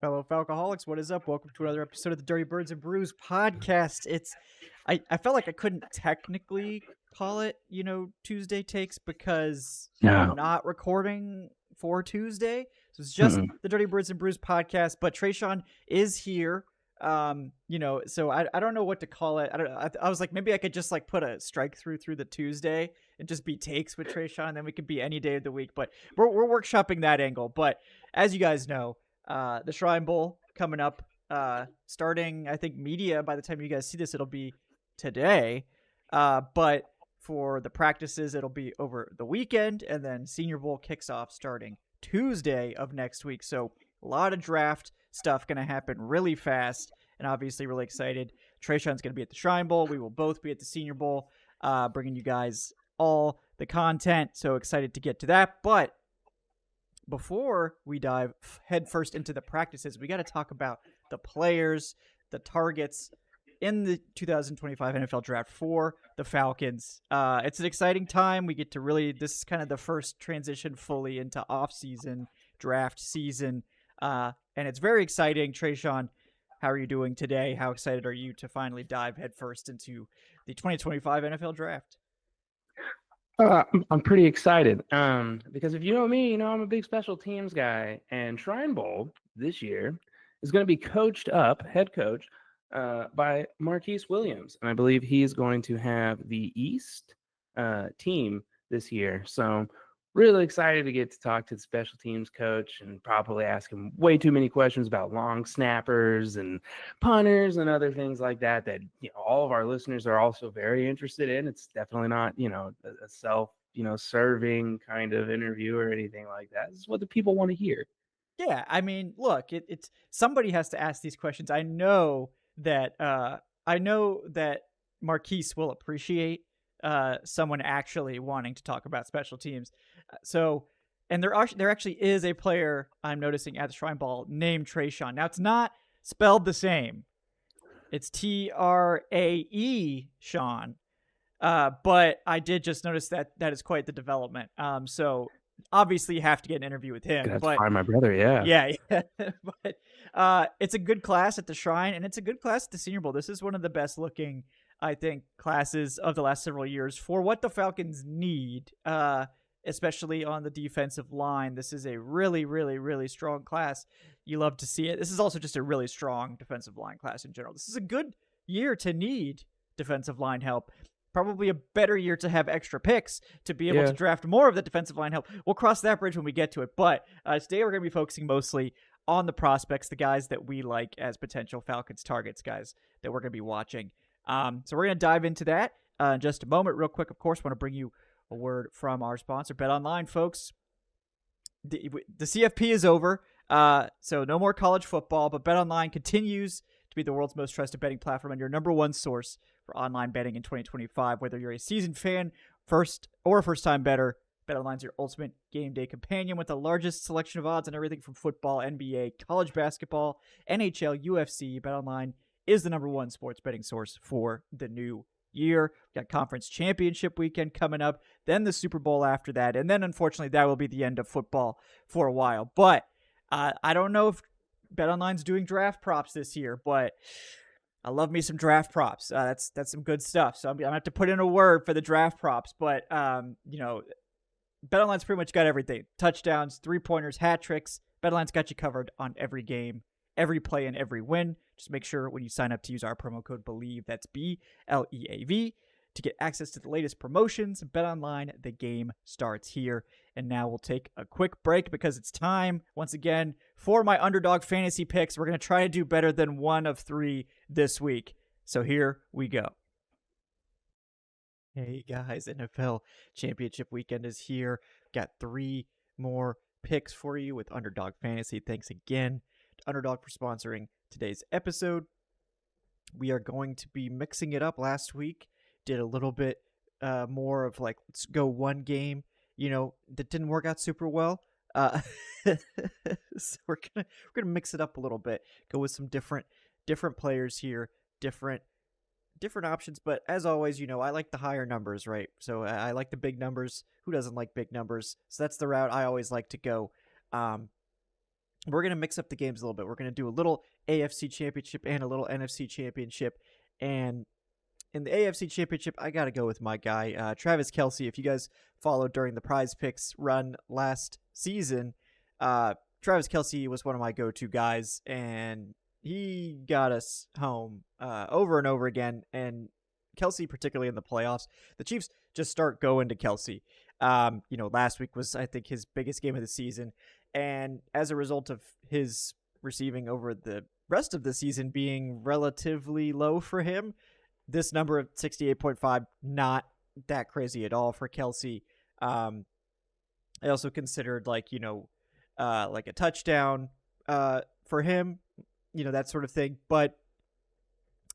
Fellow Falcoholics, what is up? Welcome to another episode of the Dirty Birds and Brews podcast. I felt like I couldn't technically call it, Tuesday takes because we're No. not recording for Tuesday. So it's just Mm-mm. the Dirty Birds and Brews podcast. But Tre'Shon is here. So I don't know what to call it. I was like, maybe I could just like put a strike through the Tuesday and just be takes with Tre'Shon, and then we could be any day of the week. But we're workshopping that angle. But as you guys know, the Shrine Bowl coming up, starting, I think, media, by the time you guys see this, it'll be today. But for the practices, it'll be over the weekend, and then Senior Bowl kicks off starting Tuesday of next week. So a lot of draft stuff going to happen really fast, and obviously really excited. Tre'Shon's going to be at the Shrine Bowl. We will both be at the Senior Bowl, bringing you guys all the content. So excited to get to that. But before we dive headfirst into the practices, we got to talk about the players, the targets in the 2025 NFL Draft for the Falcons. It's an exciting time. We get to this is kind of the first transition fully into off-season draft season, and it's very exciting. Tre'Shon, how are you doing today? How excited are you to finally dive headfirst into the 2025 NFL Draft? I'm pretty excited because if you know me, I'm a big special teams guy, and Shrine Bowl this year is going to be head coach by Marquise Williams, and I believe he's going to have the East team this year. So really excited to get to talk to the special teams coach and probably ask him way too many questions about long snappers and punters and other things like that all of our listeners are also very interested in. It's definitely not, a self, serving kind of interview or anything like that. This is what the people want to hear. Yeah, I mean, look, it's somebody has to ask these questions. I know that Marquise will appreciate someone actually wanting to talk about special teams. And there actually is a player I'm noticing at the Shrine Ball named Tre'Shon. Now it's not spelled the same. It's Trae Sean. But I did just notice that is quite the development. So obviously you have to get an interview with him. That's But probably my brother, yeah. yeah. But it's a good class at the Shrine, and it's a good class at the Senior Bowl. This is one of the best looking, I think, classes of the last several years for what the Falcons need, especially on the defensive line. This is a really, really, really strong class. You love to see it. This is also just a really strong defensive line class in general. This is a good year to need defensive line help. Probably a better year to have extra picks to be able to draft more of the defensive line help. We'll cross that bridge when we get to it. But today we're going to be focusing mostly on the prospects, the guys that we like as potential Falcons targets, guys that we're going to be watching. So we're going to dive into that in just a moment. Real quick, of course, want to bring you a word from our sponsor, BetOnline, folks. The CFP is over, so no more college football, but BetOnline continues to be the world's most trusted betting platform and your number one source for online betting in 2025. Whether you're a seasoned fan, first-time bettor, BetOnline's your ultimate game day companion with the largest selection of odds on everything from football, NBA, college basketball, NHL, UFC. BetOnline is the number one sports betting source for the new year. We got conference championship weekend coming up, then the Super Bowl after that, and then unfortunately that will be the end of football for a while. But I don't know if BetOnline's doing draft props this year, but I love me some draft props. That's some good stuff. So I'm gonna have to put in a word for the draft props. But BetOnline's pretty much got everything: touchdowns, 3-pointers, hat tricks. BetOnline's got you covered on every game, every play, and every win. Just make sure when you sign up to use our promo code BELIEVE, that's BLEAV, to get access to the latest promotions. BetOnline, the game starts here. And now we'll take a quick break because it's time, once again, for my underdog fantasy picks. We're going to try to do better than 1 of 3 this week. So here we go. Hey guys, NFL Championship weekend is here. Got 3 more picks for you with Underdog Fantasy. Thanks again to Underdog for sponsoring today's episode. We are going to be mixing it up. Last week did a little bit more of like, let's go one game, that didn't work out super well. So we're gonna mix it up a little bit, go with some different players here, different options. But as always, I like the higher numbers, right? So I like the big numbers. Who doesn't like big numbers? So that's the route I always like to go. we're going to mix up the games a little bit. We're going to do a little AFC Championship and a little NFC Championship. And in the AFC Championship, I got to go with my guy, Travis Kelce. If you guys followed during the Prize Picks run last season, Travis Kelce was one of my go-to guys, and he got us home over and over again. And Kelce, particularly in the playoffs, the Chiefs just start going to Kelce. Last week was, I think, his biggest game of the season. And as a result of his receiving over the rest of the season being relatively low for him, this number of 68.5, not that crazy at all for Kelce. I also considered like a touchdown for him, that sort of thing. But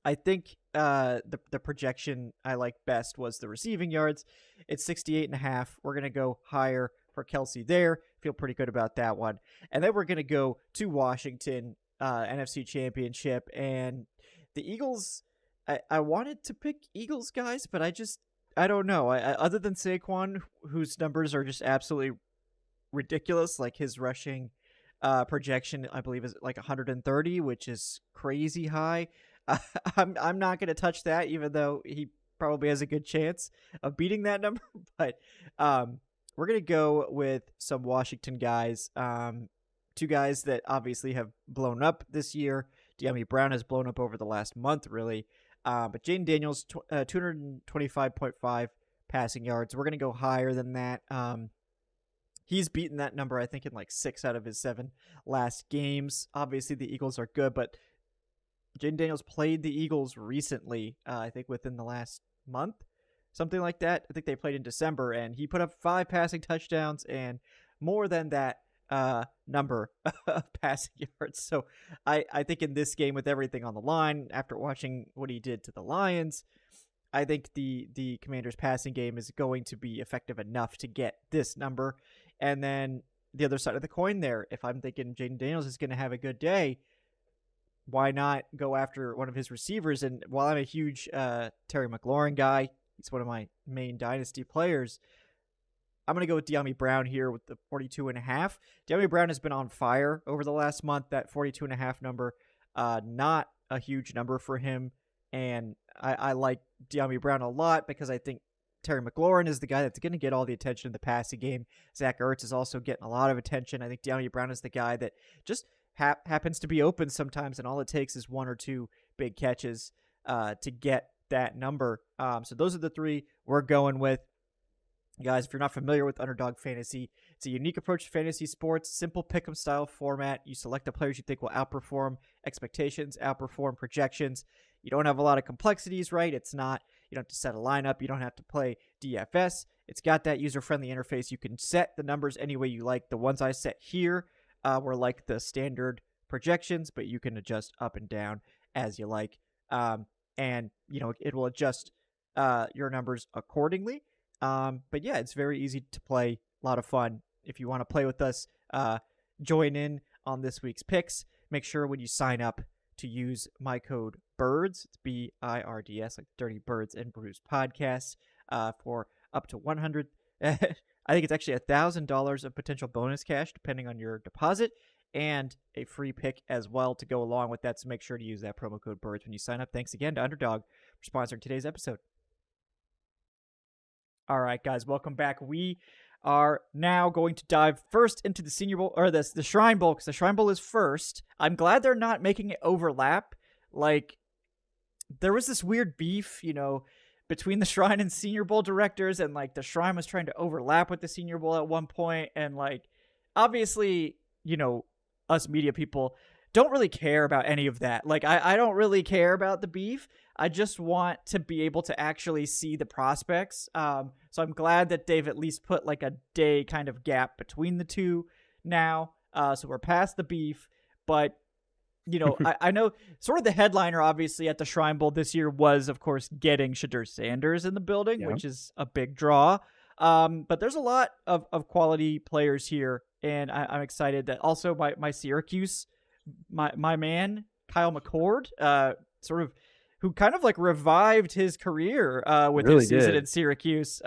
I think the projection I like best was the receiving yards. It's 68.5. We're going to go higher for Kelce there. Feel pretty good about that one. And then we're going to go to Washington, NFC Championship. And the Eagles, I wanted to pick Eagles guys, but I don't know. Other than Saquon, whose numbers are just absolutely ridiculous, like his rushing projection, I believe, is like 130, which is crazy high. I'm not going to touch that, even though he probably has a good chance of beating that number. But we're going to go with some Washington guys, two guys that obviously have blown up this year. De'Ami Brown has blown up over the last month, really. But Jaden Daniels, 225.5 passing yards. We're going to go higher than that. He's beaten that number, I think, in like 6 out of his 7 last games. Obviously, the Eagles are good, but Jaden Daniels played the Eagles recently, I think within the last month, something like that. I think they played in December, and he put up 5 passing touchdowns and more than that number of passing yards. So I think in this game, with everything on the line, after watching what he did to the Lions, I think the Commanders' passing game is going to be effective enough to get this number. And then the other side of the coin there, if I'm thinking Jaden Daniels is going to have a good day, why not go after one of his receivers? And while I'm a huge Terry McLaurin guy, he's one of my main dynasty players, I'm going to go with De'Ami Brown here with the 42.5. De'Ami Brown has been on fire over the last month. That 42.5 number, not a huge number for him. And I like De'Ami Brown a lot because I think Terry McLaurin is the guy that's going to get all the attention in the passing game. Zach Ertz is also getting a lot of attention. I think De'Ami Brown is the guy that just happens to be open sometimes, and all it takes is 1 or 2 big catches to get that number. So those are the 3 we're going with. Guys, if you're not familiar with Underdog Fantasy, it's a unique approach to fantasy sports, simple pick'em style format. You select the players you think will outperform expectations, outperform projections. You don't have a lot of complexities, right? It's not, you don't have to set a lineup. You don't have to play DFS. It's got that user-friendly interface. You can set the numbers any way you like. The ones I set here were like the standard projections, but you can adjust up and down as you like. And, it will adjust your numbers accordingly. But yeah, it's very easy to play. A lot of fun. If you want to play with us, join in on this week's picks. Make sure when you sign up to use my code BIRDS, it's BIRDS, like Dirty Birds and Brews podcasts, for up to 100. I think it's actually $1,000 of potential bonus cash, depending on your deposit, and a free pick as well to go along with that. So make sure to use that promo code BIRDS when you sign up. Thanks again to Underdog for sponsoring today's episode. All right, guys, welcome back. We are now going to dive first into the Senior Bowl, or the Shrine Bowl, because the Shrine Bowl is first. I'm glad they're not making it overlap. Like, there was this weird beef, between the Shrine and Senior Bowl directors, and, like, the Shrine was trying to overlap with the Senior Bowl at one point, and, like, obviously, us media people don't really care about any of that. Like, I don't really care about the beef. I just want to be able to actually see the prospects. So I'm glad that they've at least put like a day kind of gap between the two now. So we're past the beef. But, I know sort of the headliner, obviously, at the Shrine Bowl this year was, of course, getting Shadur Sanders in the building, which is a big draw. But there's a lot of quality players here. And I'm excited that also my Syracuse, my man, Kyle McCord, who kind of like revived his career with his season in Syracuse.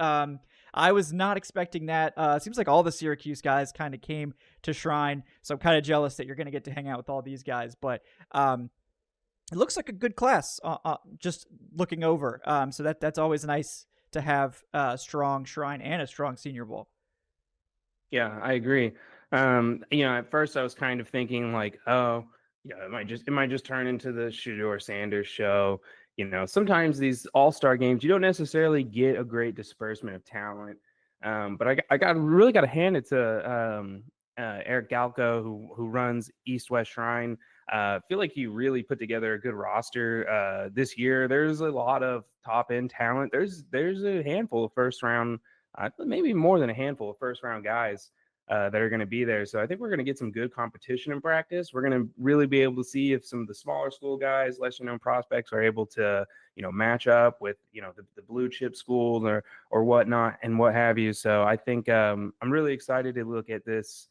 I was not expecting that. It seems like all the Syracuse guys kind of came to Shrine, so I'm kind of jealous that you're going to get to hang out with all these guys. But it looks like a good class, just looking over. So that's always nice to have a strong Shrine and a strong Senior Bowl. Yeah, I agree. At first I was kind of thinking like, oh, it might just turn into the Shador Sanders show. Sometimes these all-star games, you don't necessarily get a great disbursement of talent. But I really got to hand it to Eric Galco, who runs East West Shrine. I feel like he really put together a good roster this year. There's a lot of top end talent. There's a handful of first round, maybe more than a handful of first round guys that are going to be there. So I think we're going to get some good competition in practice. We're going to really be able to see if some of the smaller school guys, lesser known prospects, are able to match up with the blue chip schools or whatnot and what have you. So I think I'm really excited to look at this.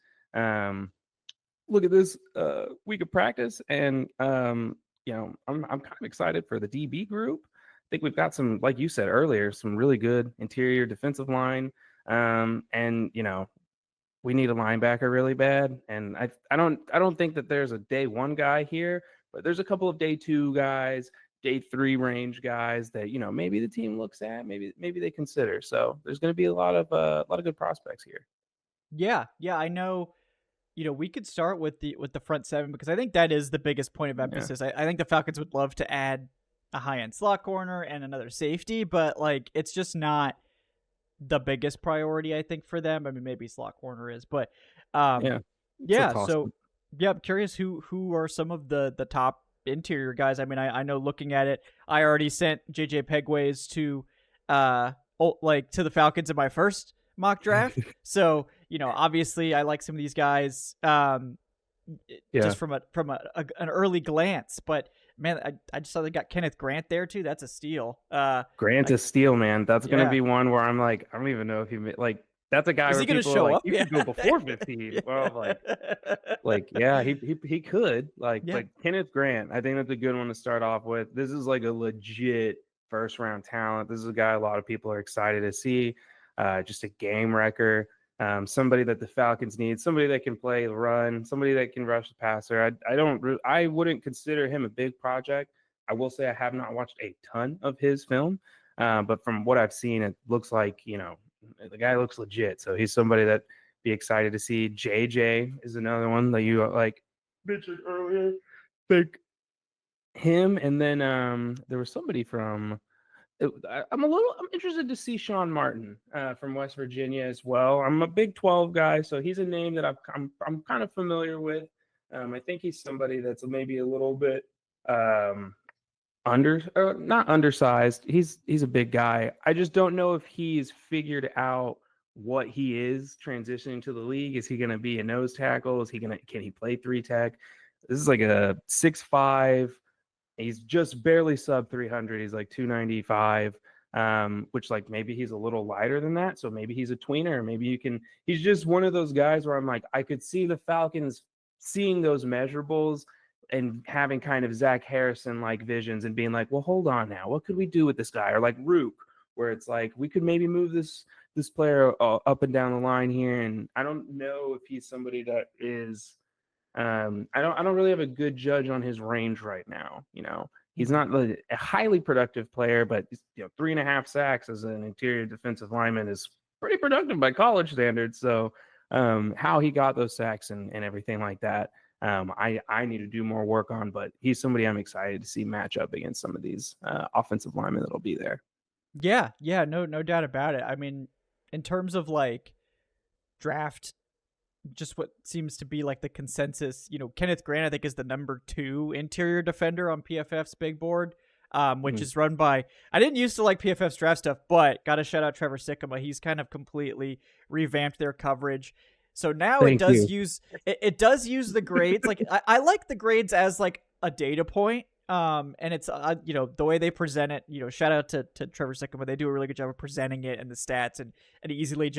Week of practice, and I'm kind of excited for the DB group. I think we've got some, like you said earlier, some really good interior defensive line, and we need a linebacker really bad. And I don't think that there's a day one guy here, but there's a couple of day two guys, day three range guys that maybe the team looks at, maybe they consider. So there's going to be a lot of good prospects here. Yeah, I know. We could start with the front seven because I think that is the biggest point of emphasis. I think the Falcons would love to add a high end slot corner and another safety, but like it's just not the biggest priority, I think, for them. I mean, maybe slot corner is, but yeah. So yeah, I'm curious who are some of the top interior guys. I mean, I know looking at it, I already sent JJ Pegways to to the Falcons in my first mock draft. So obviously I like some of these guys just from an early glance, but man, I just saw they got Kenneth Grant there too. That's a steal. Grant is steal, man. That's gonna be one where I'm like, I don't even know if he like. That's a guy. Is where he gonna people show are like, up? You could go before 15. Well, yeah, he could. But Kenneth Grant, I think that's a good one to start off with. This is like a legit first round talent. This is a guy a lot of people are excited to see. Just a game wrecker. Somebody that the Falcons need, somebody that can play the run, somebody that can rush the passer. I wouldn't consider him a big project. I will say I have not watched a ton of his film, but from what I've seen, it looks like the guy looks legit. So he's somebody that be excited to see. JJ is another one that you like mentioned earlier. Think him, and then there was somebody from. I'm interested to see Sean Martin from West Virginia as well. I'm a Big 12 guy, so he's a name that I'm kind of familiar with. I think he's somebody that's maybe a little bit not undersized. He's a big guy. I just don't know if he's figured out what he is transitioning to the league. Is he going to be a nose tackle? Can he play 3 tech? This is like a 6'5". He's just barely sub 300. He's like 295, which like maybe he's a little lighter than that. So maybe he's a tweener. He's just one of those guys where I'm like, I could see the Falcons seeing those measurables and having kind of Zach Harrison like visions and being like, well, hold on now. What could we do with this guy? Or like Rook, where it's like, we could maybe move this player up and down the line here. And I don't know if he's somebody that is, I don't really have a good judge on his range right now. He's not a highly productive player, but 3.5 sacks as an interior defensive lineman is pretty productive by college standards. So how he got those sacks and everything like that, I need to do more work on, but he's somebody I'm excited to see match up against some of these offensive linemen that'll be there. Yeah, no doubt about it. I mean, in terms of like draft, just what seems to be like the consensus, Kenneth Grant, I think, is the number 2 interior defender on PFF's big board, which is run by, I didn't used to like PFF's draft stuff, but got to shout out Trevor Sikkema. He's kind of completely revamped their coverage. So now it does use the grades. Like I like the grades as like a data point. And it's, the way they present it, shout out to Trevor Sikkema. They do a really good job of presenting it and the stats in an easily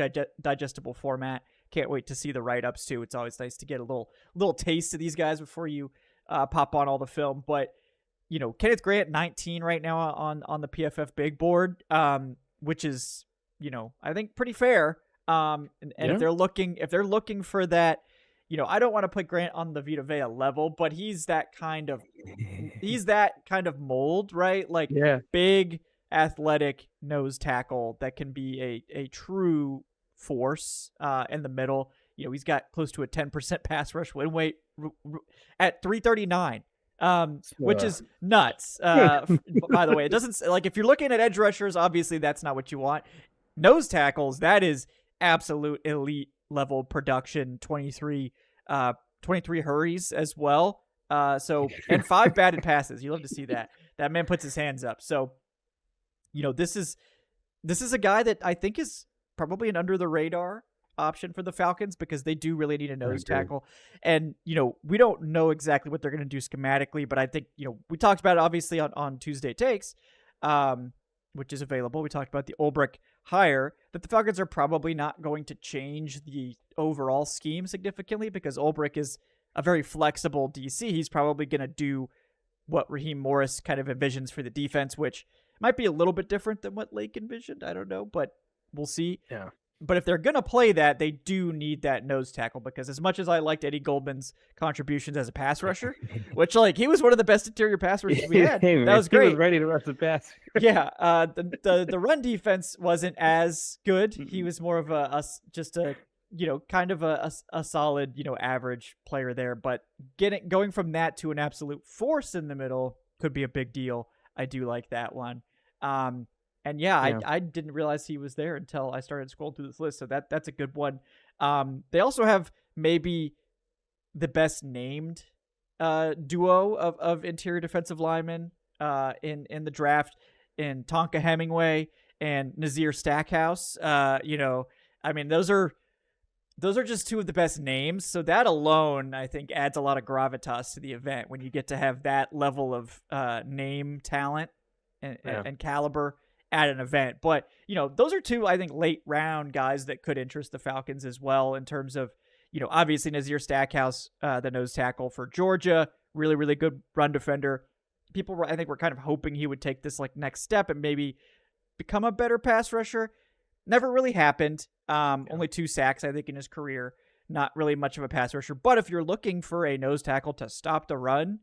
digestible format. Can't wait to see the write-ups too. It's always nice to get a little taste of these guys before you pop on all the film. But, Kenneth Grant, 19 right now on the PFF big board, which is, I think pretty fair. And if Yeah. they're looking for that, I don't want to put Grant on the Vita Vea level, but he's that kind of mold, right? Like Yeah. big, athletic nose tackle that can be a true force in the middle. He's got close to a 10% pass rush win rate at 339, which is nuts. By the way, it doesn't like if you're looking at edge rushers, obviously that's not what you want. Nose tackles, that is absolute elite level production. 23 hurries as well. And 5 batted passes. You love to see that. That man puts his hands up. So, this is a guy that I think is probably an under the radar option for the Falcons because they do really need a nose tackle. And, we don't know exactly what they're going to do schematically, but I think, we talked about it obviously on Tuesday Takes, which is available. We talked about the Ulbrich hire, that the Falcons are probably not going to change the overall scheme significantly because Ulbrich is a very flexible DC. He's probably going to do what Raheem Morris kind of envisions for the defense, which might be a little bit different than what Lake envisioned. I don't know, but we'll see. Yeah. But if they're going to play that, they do need that nose tackle because as much as I liked Eddie Goldman's contributions as a pass rusher, which he was one of the best interior pass rushers we had. Hey, man, that was great. He was ready to rush the pass. Yeah. The run defense wasn't as good. He was more of a kind of a solid, average player there, but going from that to an absolute force in the middle could be a big deal. I do like that one. And I didn't realize he was there until I started scrolling through this list. So that's a good one. They also have maybe the best named duo of interior defensive linemen in the draft in Tonka Hemingway and Nazir Stackhouse. Those are just two of the best names. So that alone, I think, adds a lot of gravitas to the event when you get to have that level of name talent and caliber at an event. But, those are two, I think, late round guys that could interest the Falcons as well in terms of, obviously Nazir Stackhouse, the nose tackle for Georgia, really, really good run defender. People, I think, were kind of hoping he would take this next step and maybe become a better pass rusher. Never really happened. Only 2 sacks, I think, in his career. Not really much of a pass rusher. But if you're looking for a nose tackle to stop the run,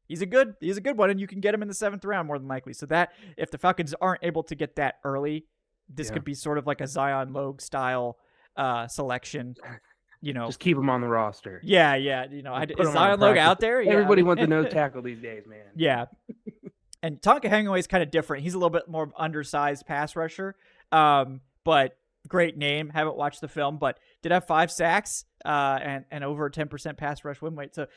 he's a good one, and you can get him in the 7th round more than likely. So that if the Falcons aren't able to get that early, this could be sort of like a Zion Logue style selection. Just keep him on the roster. Yeah. Is Zion Logue out there? Everybody wants a nose tackle these days, man. Yeah. And Tonka Hemingway is kind of different. He's a little bit more undersized pass rusher, but great name. Haven't watched the film, but did have 5 sacks and over a 10% pass rush win rate. So,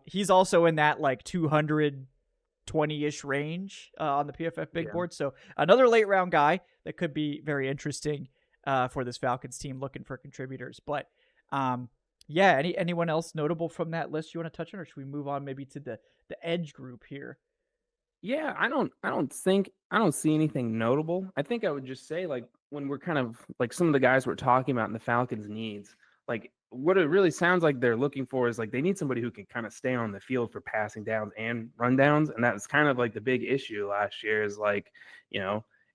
he's also in that 220-ish range on the PFF big board. So another late round guy that could be very interesting for this Falcons team looking for contributors. But anyone else notable from that list you want to touch on, or should we move on maybe to the edge group here? Yeah, I don't see anything notable. I think I would just say when we're kind of some of the guys we're talking about in the Falcons needs, what it really sounds like they're looking for is they need somebody who can kind of stay on the field for passing downs and rundowns. And that's kind of the big issue last year is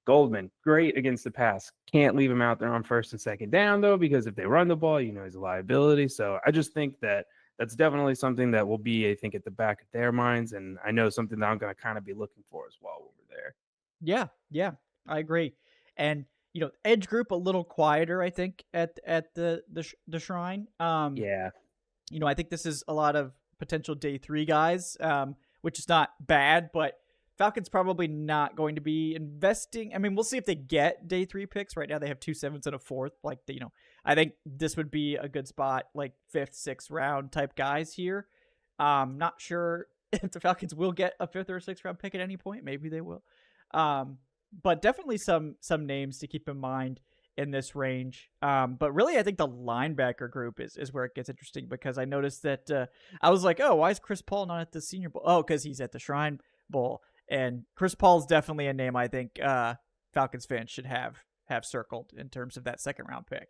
Goldman, great against the pass. Can't leave him out there on 1st and 2nd down though, because if they run the ball, he's a liability. So I just think that's definitely something that will be, I think, at the back of their minds. And I know something that I'm going to kind of be looking for as well over there. Yeah, I agree. And, edge group a little quieter, I think, at the Shrine. I think this is a lot of potential day 3 guys, which is not bad, but Falcons probably not going to be investing. I mean, we'll see if they get day 3 picks. Right now they have 2 7s and a 4th. I think this would be a good spot, 5th, 6th round type guys here. Not sure if the Falcons will get a 5th or a 6th round pick at any point. Maybe they will. But definitely some names to keep in mind in this range. But really, I think the linebacker group is where it gets interesting because I noticed that I was like, oh, why is Chris Paul not at the Senior Bowl? Oh, because he's at the Shrine Bowl. And Chris Paul's definitely a name I think Falcons fans should have circled in terms of that 2nd round pick.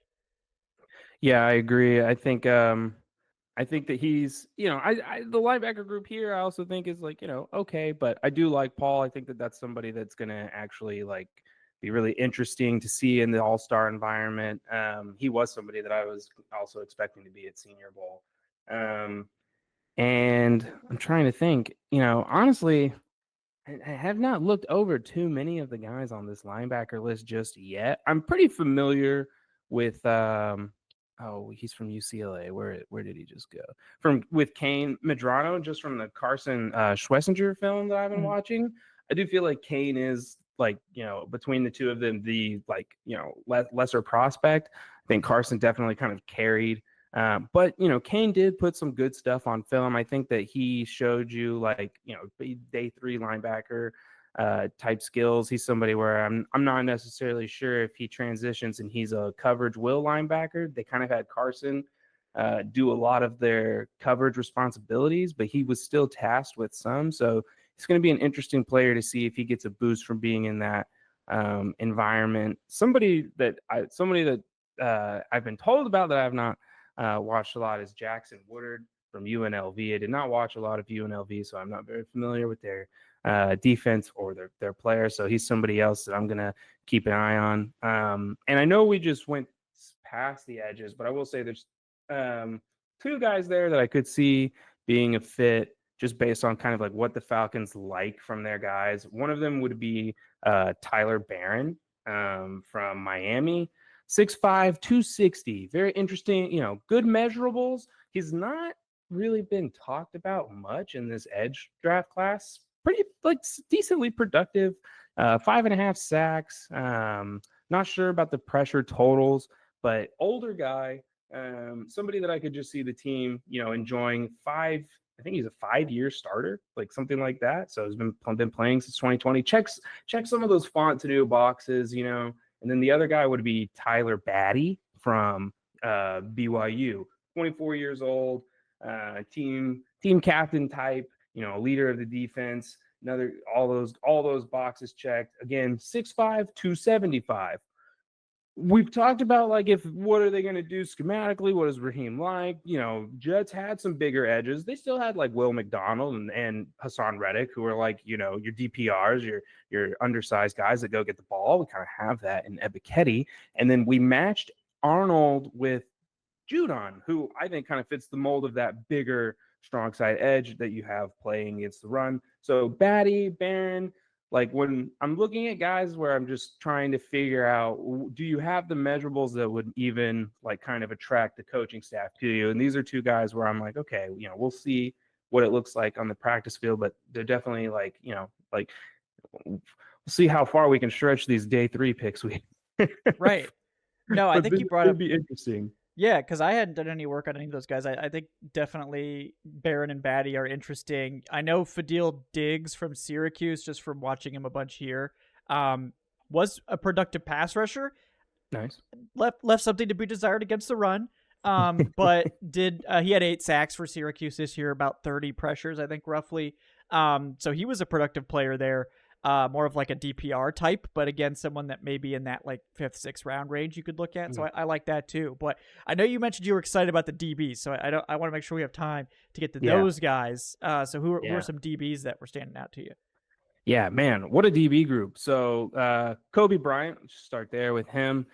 Yeah, I agree. I think that he's, the linebacker group here, I also think is okay, but I do like Paul. I think that that's somebody that's going to actually be really interesting to see in the All-Star environment. He was somebody that I was also expecting to be at Senior Bowl. And I'm trying to think, honestly, I have not looked over too many of the guys on this linebacker list just yet. I'm pretty familiar with he's from UCLA. Where did he just go? With Kane Medrano, just from the Carson Schlesinger film that I've been watching. I do feel like Kane is like, between the two of them, the lesser prospect. I think Carson definitely kind of carried. But Kane did put some good stuff on film. I think that he showed you day 3 linebacker type skills. He's somebody where I'm not necessarily sure if he transitions and he's a coverage will linebacker. They kind of had Carson do a lot of their coverage responsibilities, but he was still tasked with some. So he's going to be an interesting player to see if he gets a boost from being in that environment. Somebody that I've been told about that I have not watched a lot is Jackson Woodard from UNLV. I did not watch a lot of UNLV, so I'm not very familiar with their defense or their players. So he's somebody else that I'm going to keep an eye on. And I know we just went past the edges, but I will say there's 2 guys there that I could see being a fit just based on kind of like what the Falcons like from their guys. One of them would be Tyler Barron from Miami. 6'5", 260. Very interesting, good measurables. He's not really been talked about much in this edge draft class. Pretty decently productive. 5.5 sacks. Not sure about the pressure totals, but older guy. Somebody that I could just see the team, enjoying. I think he's a 5-year starter, like something like that. So he's been playing since 2020. Check some of those Fontenot boxes, And then the other guy would be Tyler Batty from BYU, 24 years old, team captain type, leader of the defense. All those boxes checked. Again, 6'5", 275. We've talked about what are they going to do schematically? What is Raheem like? Jets had some bigger edges. They still had Will McDonald and Hassan Reddick, who are your DPRs, your undersized guys that go get the ball. We kind of have that in Ebiketie. And then we matched Arnold with Judon, who I think kind of fits the mold of that bigger strong side edge that you have playing against the run. So Batty, Barron, when I'm looking at guys where I'm just trying to figure out, do you have the measurables that would even kind of attract the coaching staff to you? And these are 2 guys where I'm like, okay, we'll see what it looks like on the practice field, but they're definitely we'll see how far we can stretch these day 3 picks. Right. No, I think you brought up. It'd be interesting. Yeah, because I hadn't done any work on any of those guys. I think definitely Barron and Batty are interesting. I know Fadil Diggs from Syracuse, just from watching him a bunch here, was a productive pass rusher. Nice. Left something to be desired against the run. But he had 8 sacks for Syracuse this year, about 30 pressures, I think, roughly. So he was a productive player there. More of a DPR type, but again, someone that may be in that 5th, 6th round range you could look at. So I like that too. But I know you mentioned you were excited about the DBs, so I want to make sure we have time to get to those guys. So who are some DBs that were standing out to you? Yeah, man, what a DB group. So Kobe Bryant, let's start there with him.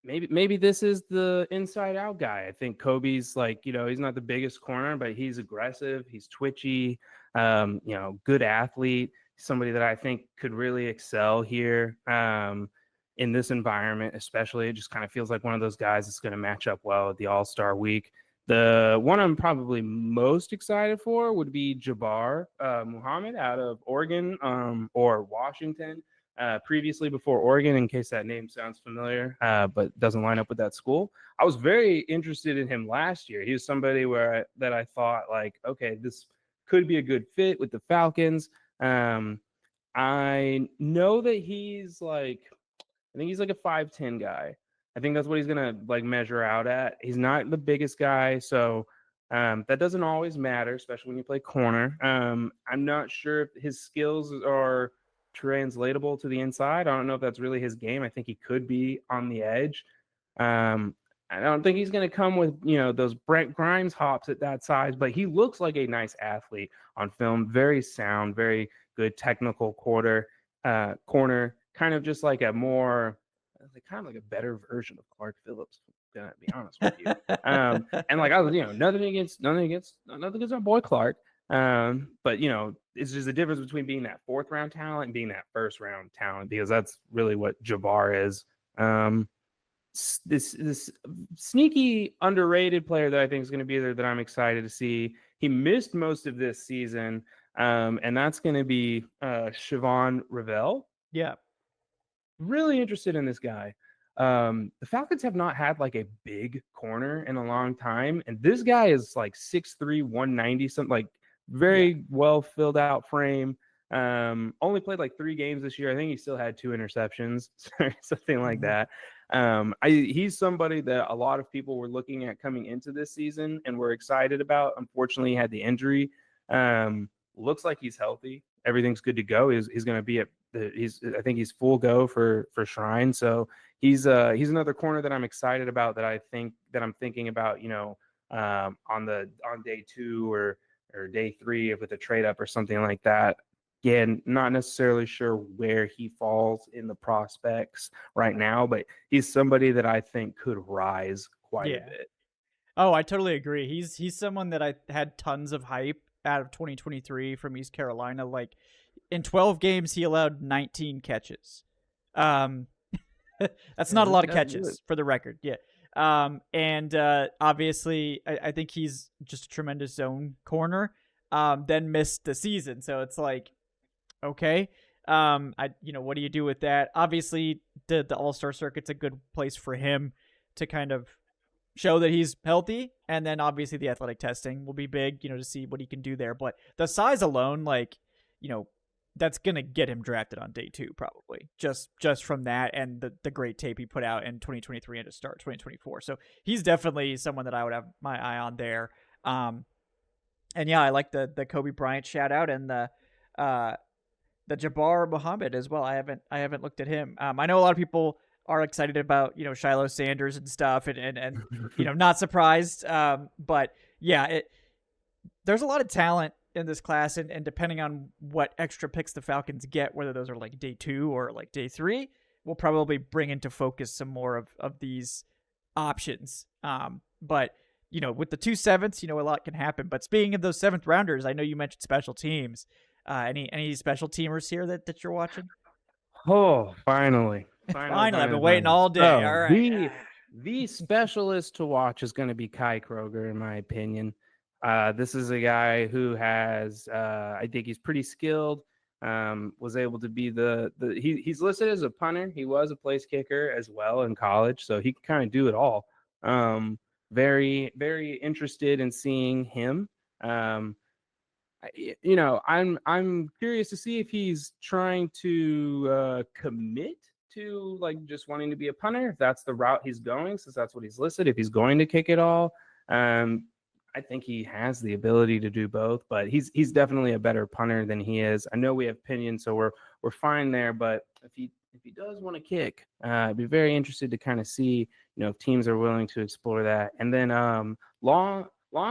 Maybe this is the inside out guy. I think Kobe's he's not the biggest corner, but he's aggressive. He's twitchy. Good athlete. Somebody that I think could really excel here in this environment, especially. It just kind of feels like one of those guys that's going to match up well at the All-Star week. The one I'm probably most excited for would be Jabbar Muhammad out of Oregon or Washington. Previously before Oregon, in case that name sounds familiar, but doesn't line up with that school. I was very interested in him last year. He was somebody that I thought okay, this could be a good fit with the Falcons. I know that he's I think he's a 5'10" guy. I think that's what he's gonna measure out at. He's not the biggest guy, so that doesn't always matter, especially when you play corner. I'm not sure if his skills are translatable to the inside. I don't know if that's really his game. I think he could be on the edge. I don't think he's going to come with, those Brent Grimes hops at that size, but he looks like a nice athlete on film. Very sound, very good technical corner, kind of just like a more, kind of like a better version of Clark Phillips. To be honest with you, and like I was, nothing against our boy Clark, but it's just the difference between being that 4th round talent and being that 1st round talent, because that's really what Jabbar is. This sneaky underrated player that I think is going to be there that I'm excited to see. He missed most of this season, and that's going to be Siobhan Ravel. Yeah. Really interested in this guy. The Falcons have not had like a big corner in a long time, and this guy is like 6'3", 190, something, like very well filled out frame. Only played like 3 games this year. I think he still had 2 interceptions, something like that. He's somebody that a lot of people were looking at coming into this season and were excited about. Unfortunately, he had the injury. Looks like he's healthy. Everything's good to go. He's going to be at I think he's full go for Shrine. So he's another corner that I'm excited about, that I'm thinking about, on day 2 or day 3 with a trade up or something like that. Again, not necessarily sure where he falls in the prospects right now, but he's somebody that I think could rise quite a bit. Oh, I totally agree. He's someone that I had tons of hype out of 2023 from East Carolina. Like, in 12 games, he allowed 19 catches. That's not a lot of catches, for the record. Yeah. And obviously, I think he's just a tremendous zone corner. Then missed the season, so it's like, okay. What do you do with that? Obviously, the All-Star circuit's a good place for him to kind of show that he's healthy, and then obviously the athletic testing will be big, to see what he can do there. But the size alone, like, that's gonna get him drafted on day 2 probably, just from that and the great tape he put out in 2023 and to start 2024. So he's definitely someone that I would have my eye on there. And yeah, I like the Kobe Bryant shout out, and the Jabbar Muhammad as well. I haven't looked at him. I know a lot of people are excited about Shiloh Sanders and stuff, and not surprised. But yeah, there's a lot of talent in this class, and depending on what extra picks the Falcons get, whether those are like day 2 or like day 3, we'll probably bring into focus some more of these options. But with the 2 7ths, a lot can happen. But speaking of those 7th rounders, I know you mentioned special teams. Any special teamers here that you're watching? Oh, finally. I've been waiting all day. All right. The specialist to watch is going to be Kai Kroger, in my opinion. This is a guy who has, I think he's pretty skilled. Was able to be he's listed as a punter. He was a place kicker as well in college, so he can kind of do it all. Very, very interested in seeing him. I'm curious to see if he's trying to commit to like just wanting to be a punter, if that's the route he's going, since that's what he's listed. If he's going to kick it all, I think he has the ability to do both, but he's definitely a better punter than he is. I know we have Pinion, so we're fine there. But if he does want to kick, I'd be very interested to kind of see if teams are willing to explore that. And then long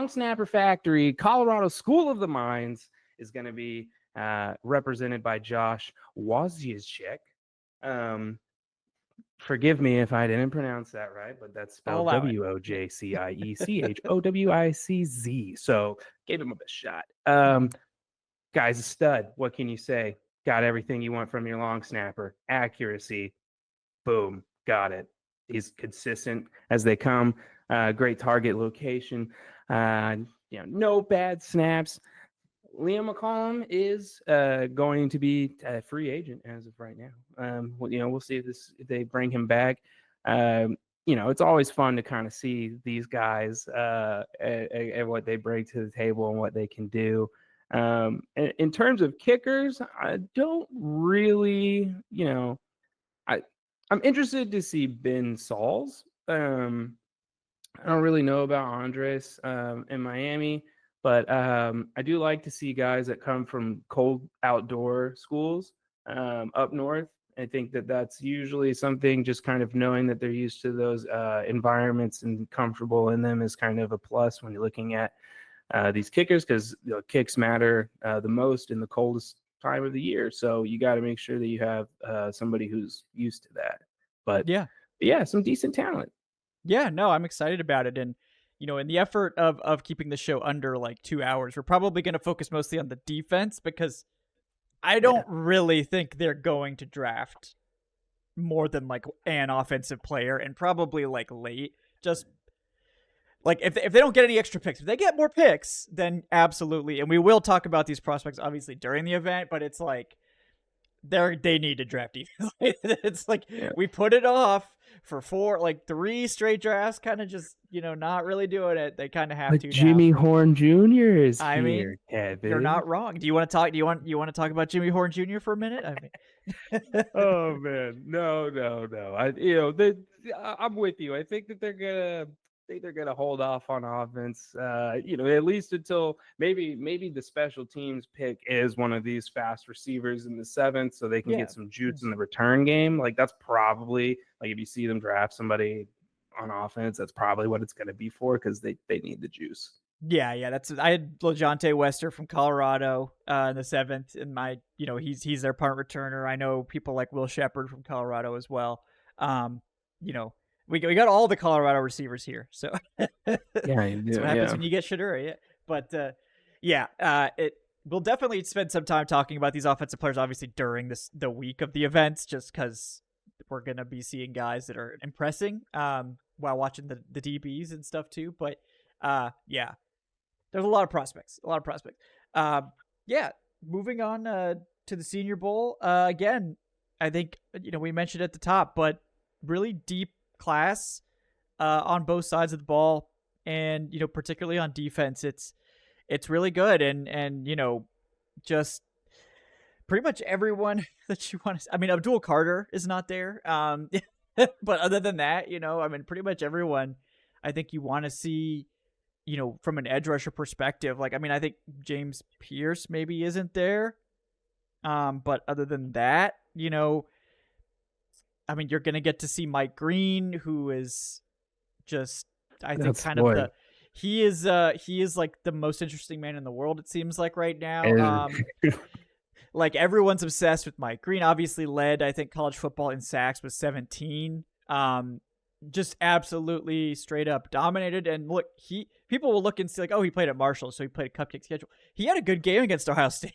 snapper factory, Colorado School of the Mines is going to be represented by Josh Wojciech. Forgive me if I didn't pronounce that right, but that's spelled Wojciechowicz. So gave him a best shot. Guy's a stud. What can you say? Got everything you want from your long snapper. Accuracy. Boom. Got it. He's consistent as they come. Great target location. No bad snaps. Liam McCollum is going to be a free agent as of right now. We'll see if they bring him back. It's always fun to kind of see these guys and what they bring to the table and what they can do. In terms of kickers, I don't really, I'm interested to see Ben Sauls. I don't really know about Andres in Miami. But I do like to see guys that come from cold outdoor schools up north. I think that's usually something, just kind of knowing that they're used to those environments and comfortable in them is kind of a plus when you're looking at these kickers, because kicks matter the most in the coldest time of the year. So you got to make sure that you have somebody who's used to that. But Yeah. yeah, some decent talent. Yeah, no, I'm excited about it. And, in the effort of keeping the show under like 2 hours, we're probably going to focus mostly on the defense because I don't really think they're going to draft more than like an offensive player, and probably like late. Just like if they don't get any extra picks, if they get more picks, then absolutely. And we will talk about these prospects obviously during the event, but it's like they need to draft defense. It's like we put it off for 3 straight drafts, kind of just not really doing it. They kind of have to. Jimmy now. Horn Jr. is I here, mean, Kevin. you're not wrong. Do you want to talk? Do you want to talk about Jimmy Horn Jr. for a minute? I mean, oh man, no. I'm with you. I think that they're gonna hold off on offense. At least until maybe the special teams pick is one of these fast receivers in the 7th, so they can get some juice in the return game. Like that's probably like if you see them draft somebody on offense, that's probably what it's gonna be for because they need the juice. Yeah. I had LeJontay Wester from Colorado in the 7th, and he's their punt returner. I know people like Will Shepard from Colorado as well. We got all the Colorado receivers here, so yeah, that's what happens when you get Shadura. Yeah, but we'll definitely spend some time talking about these offensive players, obviously during the week of the events, just because we're gonna be seeing guys that are impressing while watching the DBs and stuff too. But there's a lot of prospects. Moving on to the Senior Bowl again. I think we mentioned at the top, but really deep class on both sides of the ball, and particularly on defense, it's really good, and just pretty much everyone that you want to. I mean, Abdul Carter is not there, but other than that, pretty much everyone I think you want to see. From an edge rusher perspective, I think James Pierce maybe isn't there, but other than that, you're going to get to see Mike Green, who is just, I think, he is like the most interesting man in the world, it seems like right now. Like everyone's obsessed with Mike Green, obviously led, I think, college football in sacks with 17. Just absolutely straight up dominated. And look, people will look and see like, oh, he played at Marshall, so he played a cupcake schedule. He had a good game against Ohio State.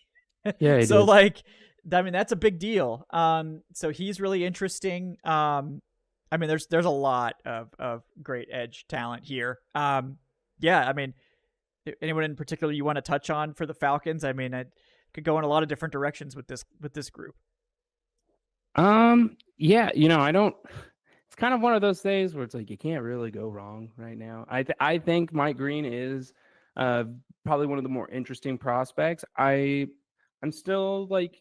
Yeah. So like, that's a big deal. So he's really interesting. There's a lot of great edge talent here. Anyone in particular you want to touch on for the Falcons? It could go in a lot of different directions with this group. I don't. It's kind of one of those things where it's like you can't really go wrong right now. I think Mike Green is probably one of the more interesting prospects. I'm still like,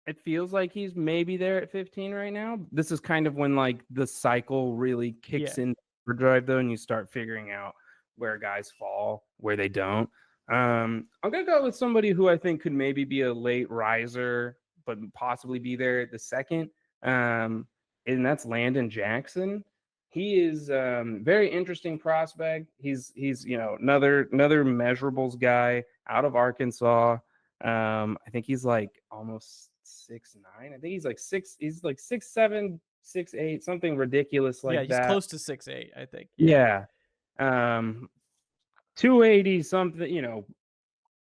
it feels like he's maybe there at 15 right now. This is kind of when like the cycle really kicks in for drive though, and you start figuring out where guys fall, where they don't. I'm gonna go with somebody who I think could maybe be a late riser, but possibly be there at the 2nd. And that's Landon Jackson. He is very interesting prospect. He's another measurables guy out of Arkansas. I think he's like almost 6'9". I think he's like 6'7", 6'8", something ridiculous like that. Yeah, he's close to 6'8", I think. Yeah. 280 something,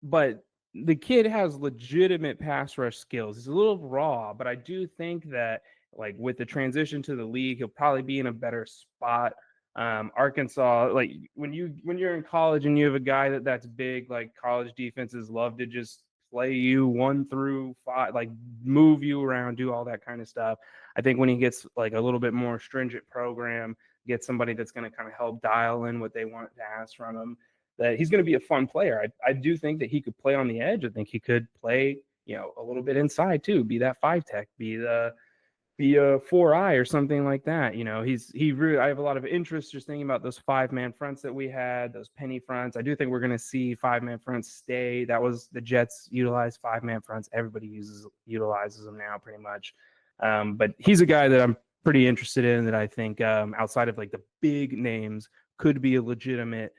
but the kid has legitimate pass rush skills. He's a little raw, but I do think that like with the transition to the league, he'll probably be in a better spot. Arkansas, like when you're in college and you have a guy that's big, like college defenses love to just play you 1 through 5, like move you around, do all that kind of stuff. I think when he gets like a little bit more stringent program, get somebody that's going to kind of help dial in what they want to ask from him, that he's going to be a fun player. I do think that he could play on the edge. I think he could play, a little bit inside too, be that 5-tech, be a 4-eye or something like that. I have a lot of interest just thinking about those 5-man fronts that we had, those penny fronts. I do think we're going to see 5-man fronts stay. That was the Jets utilized 5-man fronts. Everybody utilizes them now pretty much. But he's a guy that I'm pretty interested in, that I think outside of like the big names could be a legitimate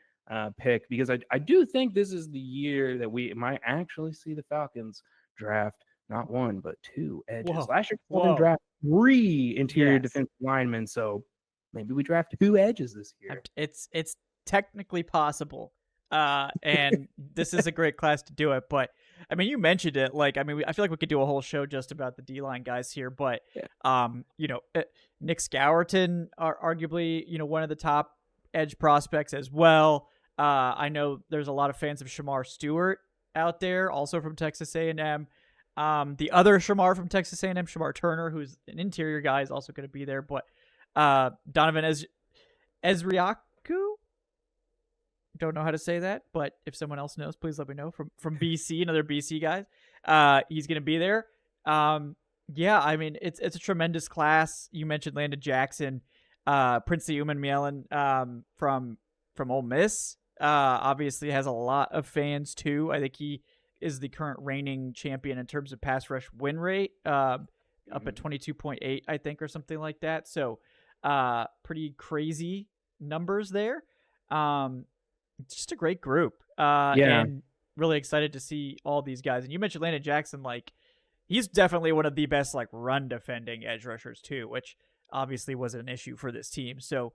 pick, because I do think this is the year that we might actually see the Falcons draft not one, but 2 edges. Whoa. Last year, we didn't Whoa. draft 3 interior Yes. defensive linemen, so maybe we draft 2 edges this year. It's technically possible. And this is a great class to do it. But I mean, you mentioned it. Like, I mean, I feel like we could do a whole show just about the D-line guys here. But, Yeah. Nick Scourton are arguably, one of the top edge prospects as well. I know there's a lot of fans of Shamar Stewart out there, also from Texas A&M. The other Shamar from Texas A&M, Shamar Turner, who's an interior guy, is also going to be there. But Donovan Ezriaku, don't know how to say that, but if someone else knows, please let me know. From BC, another BC guy. He's going to be there. Yeah, I mean, it's a tremendous class. You mentioned Landon Jackson, Princey Umanmielen from Ole Miss. Obviously has a lot of fans too. I think he is the current reigning champion in terms of pass rush win rate, up at 22.8, I think, or something like that. So, pretty crazy numbers there. Just a great group. And really excited to see all these guys. And you mentioned Landon Jackson, like, he's definitely one of the best, like, run defending edge rushers too, which obviously was an issue for this team. So,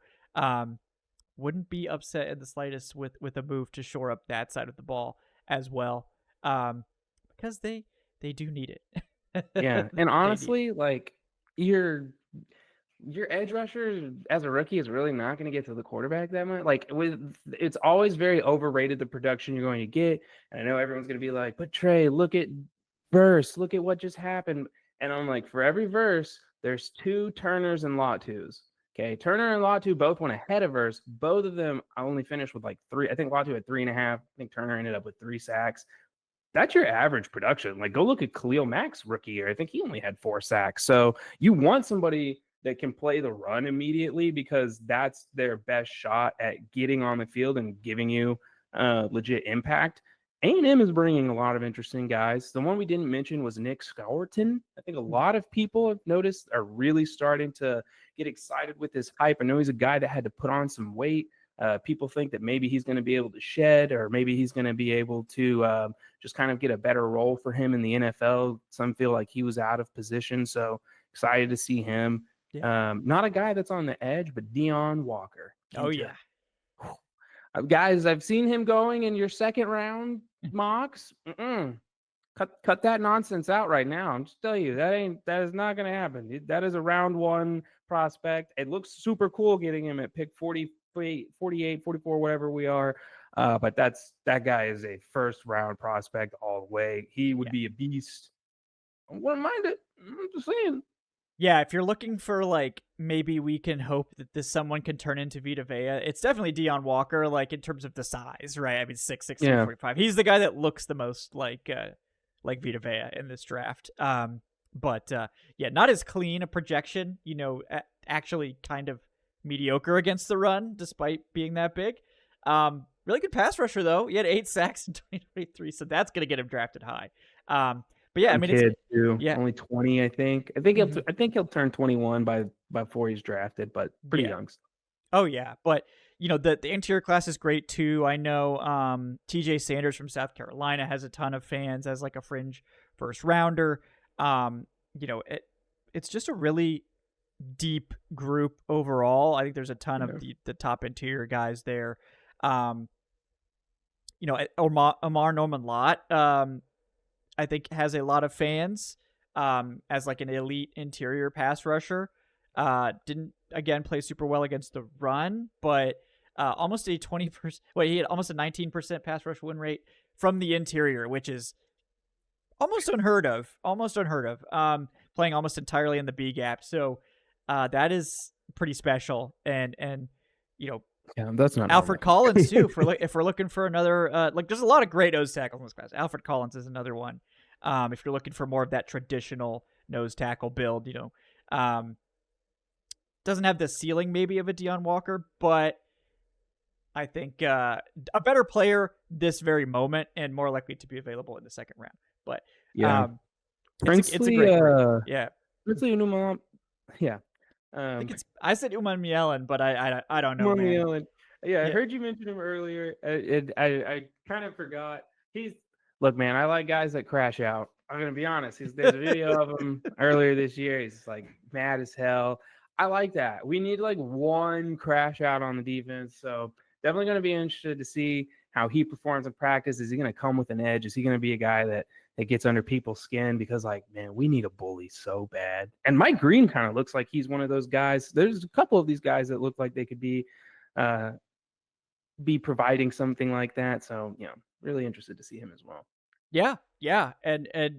wouldn't be upset in the slightest with a move to shore up that side of the ball as well. Because they do need it. Yeah, and honestly, like, your edge rusher as a rookie is really not going to get to the quarterback that much. Like, it's always very overrated, the production you're going to get. And I know everyone's going to be like, but Trey, look at verse, look at what just happened. And I'm like, for every verse, there's 2 Turners and Latus. Okay, Turner and Latu both went ahead of verse. Both of them only finished with like 3. I think Latu had 3.5. I think Turner ended up with 3 sacks. That's your average production. Like, go look at Khalil Mack's rookie year. I think he only had 4 sacks. So you want somebody that can play the run immediately, because that's their best shot at getting on the field and giving you legit impact. A&M is bringing a lot of interesting guys. The one we didn't mention was Nick Scourton. I think a lot of people have noticed are really starting to get excited with his hype. I know he's a guy that had to put on some weight. People think that maybe he's going to be able to shed, or maybe he's going to be able to just kind of get a better role for him in the NFL. Some feel like he was out of position, so excited to see him. Yeah. Not a guy that's on the edge, but Deon Walker. Oh, yeah. Guys, I've seen him going in your second round mocks. Cut that nonsense out right now. I'm just telling you, that is not going to happen. That is a round 1 prospect. It looks super cool getting him at pick 48, 44, whatever we are. But that guy is a first round prospect all the way. He would be a beast. I wouldn't mind it. I'm just saying. Yeah, if you're looking for, like, maybe we can hope that someone can turn into Vita Vea, it's definitely Deon Walker, like, in terms of the size, right? I mean, 6'6", 45. He's the guy that looks the most like Vita Vea in this draft. But not as clean a projection, actually kind of mediocre against the run, despite being that big. Really good pass rusher, though. He had 8 sacks in 2023, so that's going to get him drafted high. But yeah, I mean, kid too. Only 20, I think. I think he'll turn 21 before he's drafted, but pretty young. Oh yeah, but the interior class is great too. I know TJ Sanders from South Carolina has a ton of fans as like a fringe first rounder. It's just a really deep group overall. I think there's a ton of the top interior guys there. Omar Norman Lott, I think has a lot of fans as like an elite interior pass rusher. Didn't, again, play super well against the run, but almost a 20%. He had almost a 19% pass rush win rate from the interior, which is almost unheard of. Playing almost entirely in the B gap. So that is pretty special. And that's not Alfred Collins too. If we're looking for another, there's a lot of great nose tackles in this class. Alfred Collins is another one. If you're looking for more of that traditional nose tackle build, doesn't have the ceiling maybe of a Deon Walker, but I think a better player this very moment and more likely to be available in the second round. But it's a great group. Princely Umanmielen. I said Umanmielen, but I don't know. Umanmielen. I heard you mention him earlier. I kind of forgot. Look, man, I like guys that crash out. I'm gonna be honest. There's a video of him earlier this year. He's like mad as hell. I like that. We need like one crash out on the defense. So definitely gonna be interested to see how he performs in practice. Is he gonna come with an edge? Is he gonna be a guy that gets under people's skin? Because like, man, we need a bully so bad. And Mike Green kind of looks like he's one of those guys. There's a couple of these guys that look like they could be providing something like that. So really interested to see him as well. Yeah, and I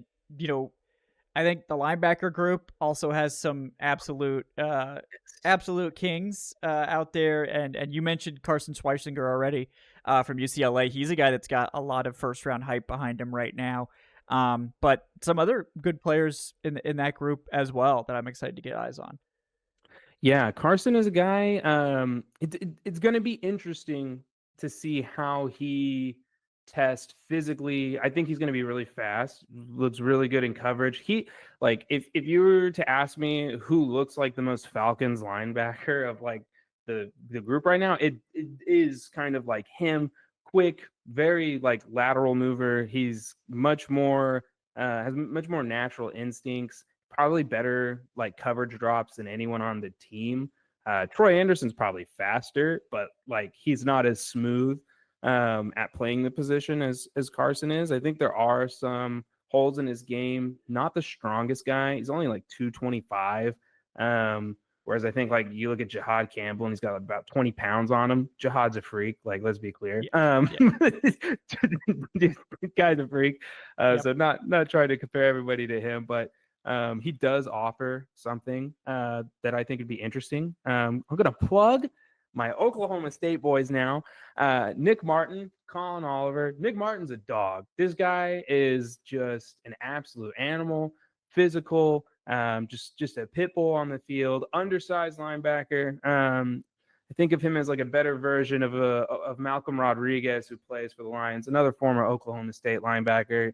think the linebacker group also has some absolute kings out there, and you mentioned Carson Schweissinger already from UCLA. He's a guy that's got a lot of first round hype behind him right now. But some other good players in that group as well that I'm excited to get eyes on. Yeah, Carson is a guy. It's going to be interesting to see how he tests physically. I think he's going to be really fast. Looks really good in coverage. If you were to ask me who looks like the most Falcons linebacker of like the group right now, it is kind of like him. Quick, very like lateral mover. He's much more has much more natural instincts. Probably better like coverage drops than anyone on the team. Troy Anderson's probably faster, but like he's not as smooth at playing the position as Carson is. I think there are some holes in his game. Not the strongest guy. He's only like 225. Whereas I think like you look at Jihad Campbell and he's got about 20 pounds on him. Jihad's a freak. Like, let's be clear. Guy's a freak. So not trying to compare everybody to him, but he does offer something that I think would be interesting. I'm going to plug my Oklahoma State boys now. Nick Martin, Colin Oliver. Nick Martin's a dog. This guy is just an absolute animal, physical, just a pit bull on the field, undersized linebacker. I think of him as like a better version of Malcolm Rodriguez, who plays for the Lions, another former Oklahoma State linebacker.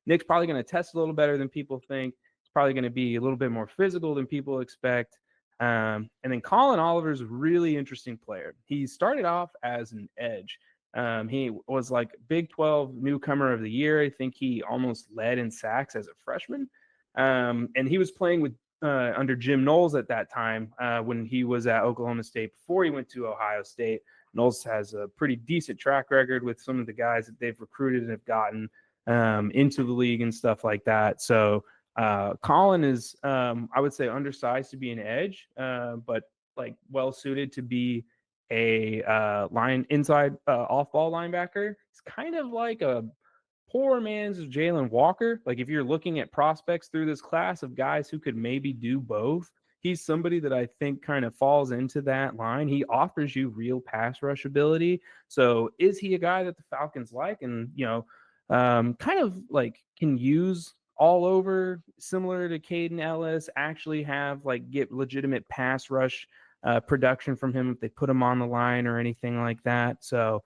Nick's probably going to test a little better than people think. He's probably going to be a little bit more physical than people expect. And then Colin Oliver's a really interesting player. He started off as an edge. He was like Big 12 newcomer of the year. I think he almost led in sacks as a freshman. And he was playing with under Jim Knowles at that time when he was at Oklahoma State before he went to Ohio State. Knowles has a pretty decent track record with some of the guys that they've recruited and have gotten into the league and stuff like that. So Colin is, I would say, undersized to be an edge, but like well suited to be a inside off ball linebacker. He's kind of like a poor man's Jalen Walker. Like if you're looking at prospects through this class of guys who could maybe do both, he's somebody that I think kind of falls into that line. He offers you real pass rush ability. So is he a guy that the Falcons like? And kind of like can use all over, similar to Caden Ellis, actually have like get legitimate pass rush production from him if they put him on the line or anything like that. So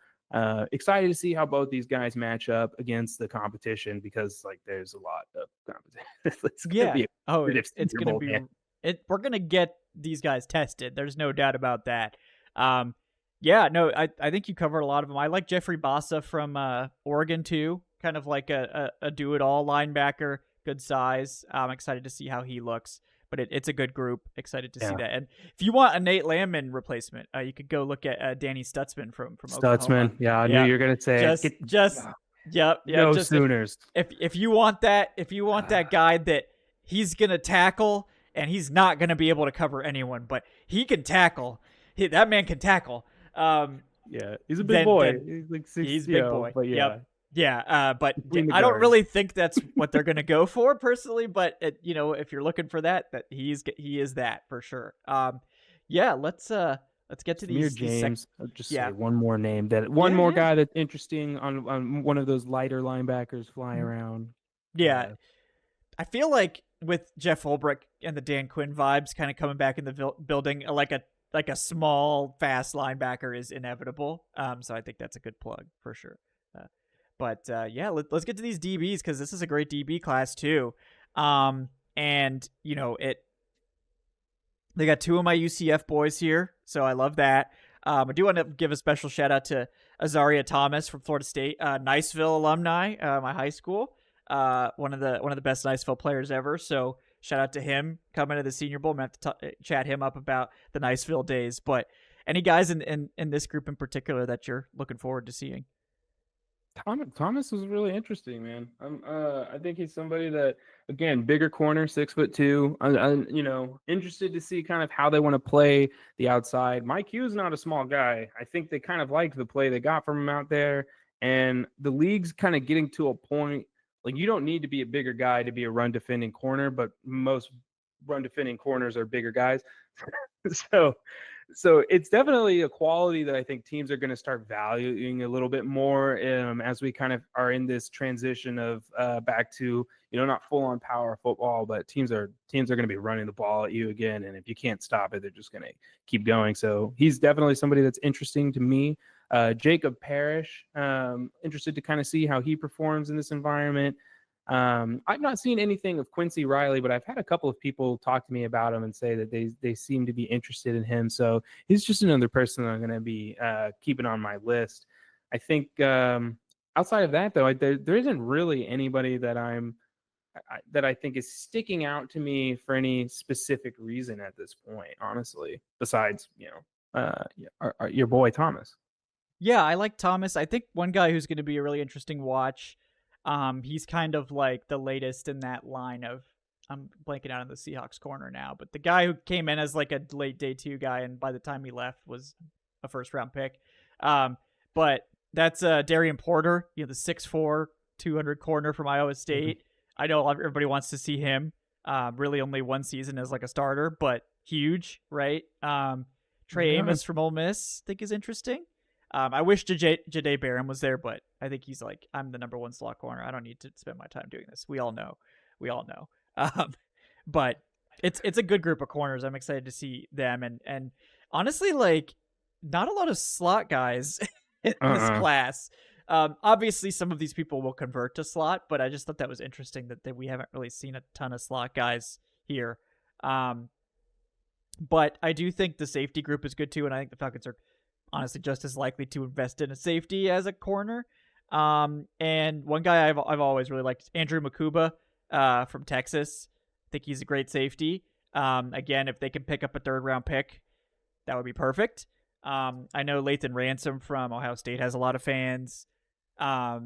excited to see how both these guys match up against the competition, because like there's a lot of competition. It's gonna be we're gonna get these guys tested. There's no doubt about that. I think you covered a lot of them. I like Jeffrey Bassa from Oregon too. Kind of like a do-it-all linebacker, good size. I'm excited to see how he looks, but it's a good group. Excited to see that. And if you want a Nate Landman replacement, you could go look at Danny Stutzman from Oklahoma. Yeah, I knew you were gonna say Sooners. If you want that guy that he's gonna tackle and he's not gonna be able to cover anyone, but he can tackle. That man can tackle. He's a big boy. He's like 6. He's a big boy. But but I don't really think that's what they're going to go for personally. But if you're looking for that he is that for sure. Let's get to these. James. I'll just say one more name more guy that's interesting on one of those lighter linebackers flying around. Yeah, I feel like with Jeff Ulbrich and the Dan Quinn vibes kind of coming back in the building, like a small fast linebacker is inevitable. So I think that's a good plug for sure. Let's get to these DBs, because this is a great DB class too. They got two of my UCF boys here, so I love that. I do want to give a special shout out to Azaria Thomas from Florida State, Niceville alumni, my high school. one of the best Niceville players ever. So shout out to him coming to the Senior Bowl. I'm gonna have to chat him up about the Niceville days. But any guys in this group in particular that you're looking forward to seeing? Thomas was really interesting, man. I think he's somebody that, again, bigger corner, 6'2". I'm interested to see kind of how they want to play the outside. Mike Hughes not a small guy. I think they kind of liked the play they got from him out there, and the league's kind of getting to a point like you don't need to be a bigger guy to be a run defending corner, but most run defending corners are bigger guys. so so it's definitely a quality that I think teams are going to start valuing a little bit more as we kind of are in this transition of back to, not full on power football, but teams are going to be running the ball at you again. And if you can't stop it, they're just going to keep going. So he's definitely somebody that's interesting to me. Jacob Parrish, interested to kind of see how he performs in this environment. I've not seen anything of Quincy Riley, but I've had a couple of people talk to me about him and say that they seem to be interested in him. So he's just another person that I'm going to be keeping on my list. I think outside of that, though, there isn't really anybody that that I think is sticking out to me for any specific reason at this point, honestly, besides, your boy Thomas. Yeah, I like Thomas. I think one guy who's going to be a really interesting watch. He's kind of like the latest in that line of, I'm blanking out on the Seahawks corner now, but the guy who came in as like a late day 2 guy and by the time he left was a first round pick. But that's Darian Porter, the 6'4", 200 corner from Iowa State. Mm-hmm. I know everybody wants to see him. Really only one season as like a starter, but huge, right? Trey Amos from Ole Miss, I think is interesting. I wish Jahdae Barham was there, but I think he's like, I'm the number 1 slot corner. I don't need to spend my time doing this. We all know. But it's a good group of corners. I'm excited to see them. And honestly, like, not a lot of slot guys in this class. Obviously, some of these people will convert to slot, but I just thought that was interesting that we haven't really seen a ton of slot guys here. But I do think the safety group is good too, and I think the Falcons are honestly just as likely to invest in a safety as a corner. And one guy I've always really liked is Andrew Makuba from Texas. I think he's a great safety. Again, if they can pick up a 3rd round pick, that would be perfect. I know Lathan Ransom from Ohio State has a lot of fans. I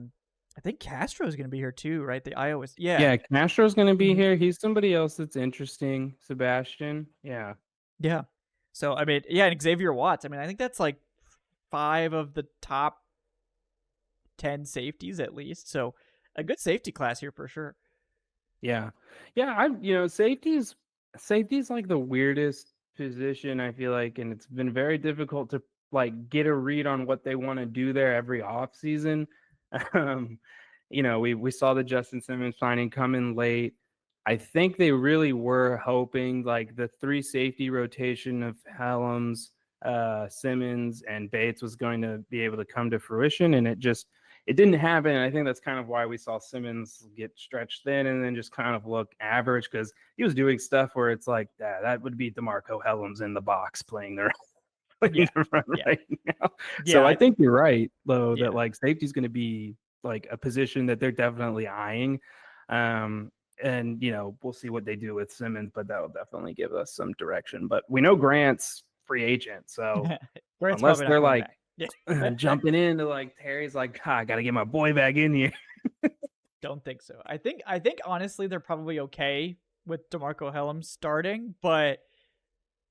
think Castro is going to be here too, right? The Iowa. Yeah, Castro's going to be here. He's somebody else that's interesting. Sebastian. Yeah. Yeah. So, I mean, yeah, and Xavier Watts. I mean, I think that's like 5 of the top 10 safeties at least. So a good safety class here for sure. Yeah. Safety's like the weirdest position, I feel like, and it's been very difficult to like get a read on what they want to do there every off season. We saw the Justin Simmons signing come in late. I think they really were hoping like the 3 safety rotation of Helms, Simmons, and Bates was going to be able to come to fruition, and it didn't happen. And I think that's kind of why we saw Simmons get stretched thin and then just kind of look average, because he was doing stuff where it's like that would be DeMarco Helms in the box playing the run right now. Yeah, so I think you're right, though, that like safety is going to be like a position that they're definitely eyeing. And, we'll see what they do with Simmons, but that'll definitely give us some direction. But we know Grant's free agent, so unless they're like jumping into like Terry's like, I got to get my boy back in here. Don't think so. I think honestly they're probably okay with DeMarco Helms starting, but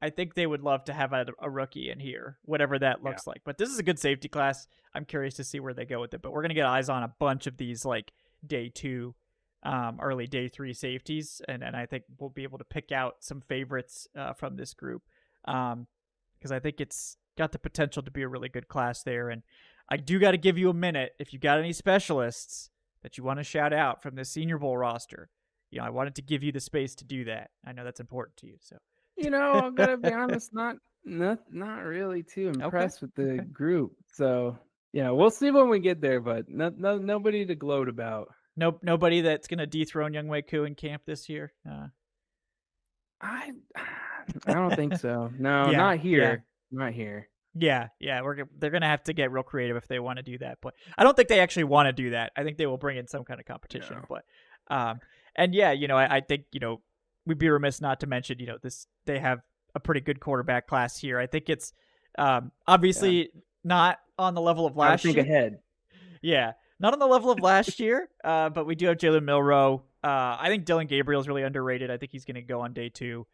I think they would love to have a rookie in here, whatever that looks like. But this is a good safety class. I'm curious to see where they go with it. But we're going to get eyes on a bunch of these like day 2, early day 3 safeties. And I think we'll be able to pick out some favorites from this group. Because I think it's got the potential to be a really good class there. And I do got to give you a minute. If you got any specialists that you want to shout out from the Senior Bowl roster, I wanted to give you the space to do that. I know that's important to you. So, I'm going to be honest, not really too impressed with the group. So, we'll see when we get there, but nobody to gloat about. Nobody that's going to dethrone Younghoe Koo in camp this year? I don't think so. No, not here. Yeah. Not here. Yeah, they're gonna have to get real creative if they want to do that. But I don't think they actually want to do that. I think they will bring in some kind of competition. No. But and yeah, I think we'd be remiss not to mention this they have a pretty good quarterback class here. I think it's obviously not on the level of Gotta last think year. ahead. Yeah, not on the level of last year. But we do have Jalen Milroe. I think Dylan Gabriel's really underrated. I think he's gonna go on day 2.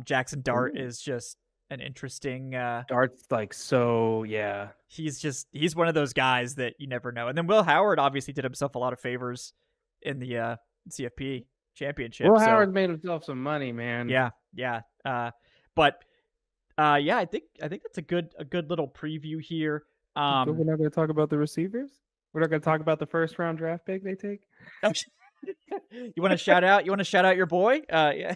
Jackson Dart is just an interesting. Dart's like so, yeah. He's one of those guys that you never know. And then Will Howard obviously did himself a lot of favors in the CFP championship. Will Howard made himself some money, man. Yeah. But yeah, I think that's a good little preview here. We're not going to talk about the receivers. We're not going to talk about the first round draft pick they take. You want to shout out? You want to shout out your boy? Yeah.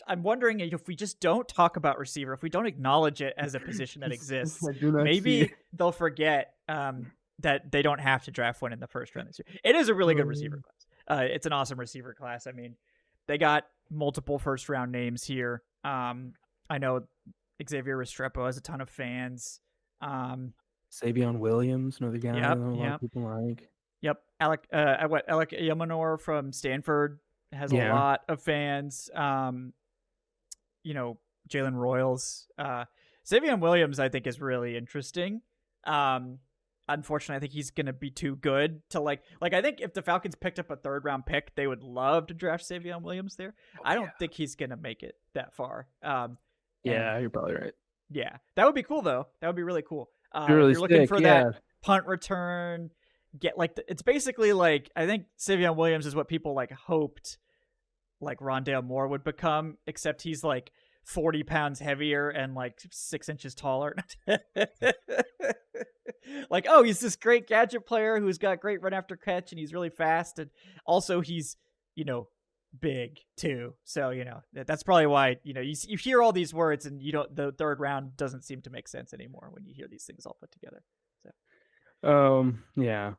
I'm wondering if we just don't talk about receiver, if we don't acknowledge it as a position that exists, maybe they'll forget that they don't have to draft one in the first round this year. It is a really good receiver class. It's an awesome receiver class. I mean, they got multiple first round names here. I know Xavier Restrepo has a ton of fans. Savion Williams, another guy that a lot of people like. Yep. Alec Yamanor from Stanford has a lot of fans. Jalen Royals. Savion Williams, I think, is really interesting. Unfortunately, I think he's going to be too good to like I think if the Falcons picked up a 3rd round pick, they would love to draft Savion Williams there. I don't think he's going to make it that far. You're probably right. Yeah. That would be cool, though. That would be really cool. Really if you're looking for that punt return, get it's basically like, I think Savion Williams is what people like hoped like Rondale Moore would become, except he's like 40 pounds heavier and like 6 inches taller. Like, oh, he's this great gadget player who's got great run after catch and he's really fast, and also he's big too. So that's probably why you hear all these words and the 3rd round doesn't seem to make sense anymore when you hear these things all put together. So yeah.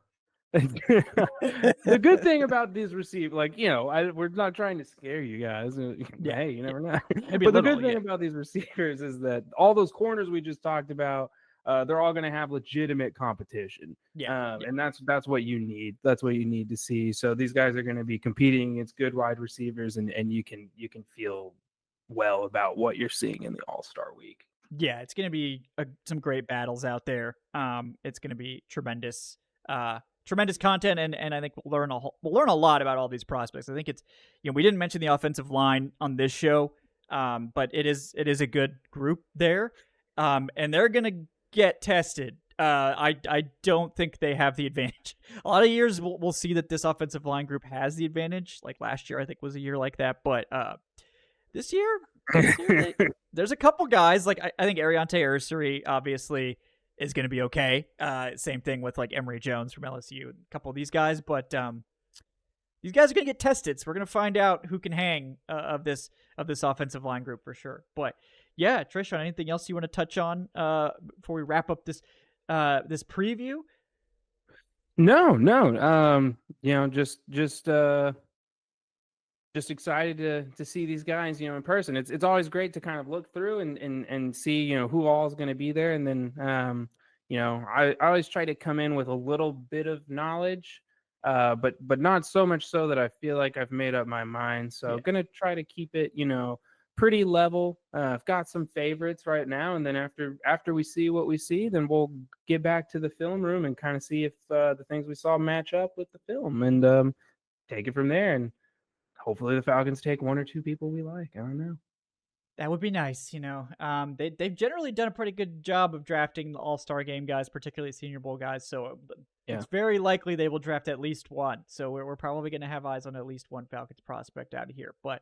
The good thing about these receivers, we're not trying to scare you guys. Hey, you never know. But the good thing about these receivers is that all those corners we just talked about, they're all going to have legitimate competition. And that's what you need. That's what you need to see. So these guys are going to be competing against good wide receivers, and you can feel well about what you're seeing in the All-Star week. Yeah, it's going to be some great battles out there. It's going to be tremendous content, and I think we'll learn a lot about all these prospects. I think it's we didn't mention the offensive line on this show, but it is a good group there, and they're going to get tested. I don't think they have the advantage. A lot of years we'll see that this offensive line group has the advantage. Like last year, I think was a year like that, but this year there's a couple guys like I think Ariante Ursary obviously is going to be okay. Same thing with like Emory Jones from LSU, a couple of these guys, but these guys are going to get tested. So we're going to find out who can hang of this offensive line group for sure. But yeah, Tre'Shon, anything else you want to touch on before we wrap up this preview? No. Just excited to see these guys, in person. It's always great to kind of look through and see, who all is going to be there. And then, I always try to come in with a little bit of knowledge, but not so much so that I feel like I've made up my mind. So I'm going to try to keep it, pretty level. I've got some favorites right now. And then after we see what we see, then we'll get back to the film room and kind of see if the things we saw match up with the film, and take it from there. And hopefully the Falcons take 1 or 2 people we like. I don't know. That would be nice. They've generally done a pretty good job of drafting the All-Star game guys, particularly Senior Bowl guys. So it's very likely they will draft at least one. So we're probably going to have eyes on at least one Falcons prospect out of here. But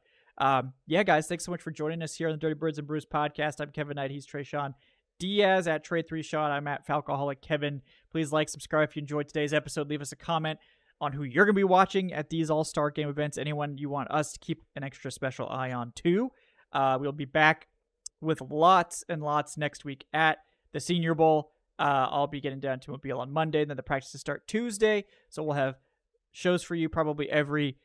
yeah, guys, thanks so much for joining us here on the Dirty Birds and Brews podcast. I'm Kevin Knight. He's Tre'Shon Diaz at Trey3Shon. I'm at Falcoholic Kevin. Please like, subscribe if you enjoyed today's episode. Leave us a comment on who you're going to be watching at these All-Star Game events. Anyone you want us to keep an extra special eye on too. We'll be back with lots and lots next week at the Senior Bowl. I'll be getting down to Mobile on Monday, and then the practices start Tuesday. So we'll have shows for you probably every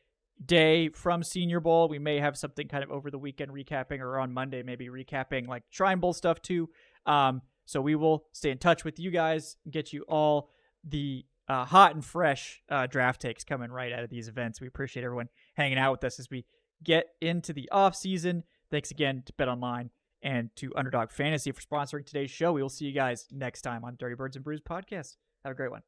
day from Senior Bowl. We may have something kind of over the weekend recapping, or on Monday maybe recapping like Shrine Bowl stuff too. So we will stay in touch with you guys, get you all the hot and fresh draft takes coming right out of these events. We appreciate everyone hanging out with us as we get into the off season. Thanks again to BetOnline and to Underdog Fantasy for sponsoring today's show. We will see you guys next time on Dirty Birds and Brews podcast. Have a great one.